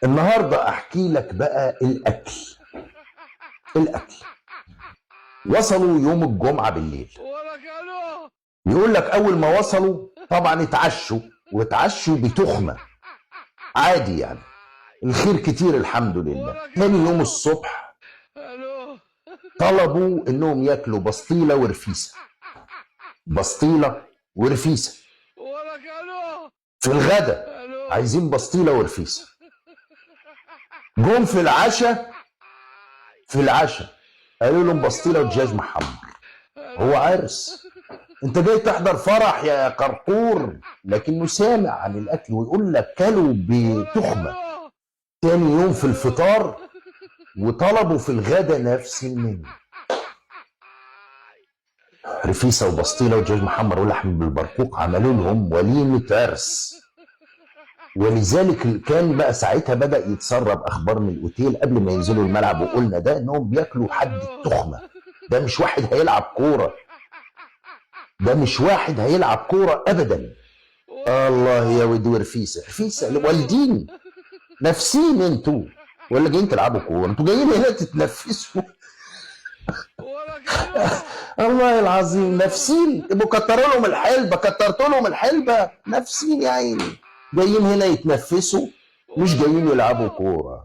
النهارده احكي لك بقى الاكل. الاكل وصلوا يوم الجمعه بالليل. يقول لك اول ما وصلوا طبعا اتعشوا بتخمه عادي يعني، الخير كتير الحمد لله. تاني يوم الصبح طلبوا انهم ياكلوا بسطيله ورفيسه. بسطيله ورفيسه في الغداء، عايزين بسطيله ورفيسه. جم في العشاء قالوا لهم بسطيله ودجاج محمر. هو عرس، انت جاي تحضر فرح يا قرقور، لكنه سامع عن الاكل ويقول لك كلوا بتخمه. تاني يوم في الفطار وطلبوا في الغدا نفس المنيو، رفيسه وبسطيله ودجاج محمر ولحم بالبرقوق. عملوا لهم وليمه عرس. ولذلك كان بقى ساعتها بدأ يتسرب اخبار من الاوتيل قبل ما ينزلوا الملعب، وقلنا ده انهم بياكلوا حد التخمه. ده مش واحد هيلعب كوره، ده مش واحد هيلعب كوره ابدا. الله يا ود رفيسه والدين نفسين انتوا، ولا جايين تلعبوا كوره؟ انتوا جايين هنا تتنفسوا. الله العظيم نفسين. بكتروا لهم الحلبه، كترت لهم الحلبه، نفسين يا عيني. جايين هنا يتنفسوا، مش جايين يلعبوا كوره.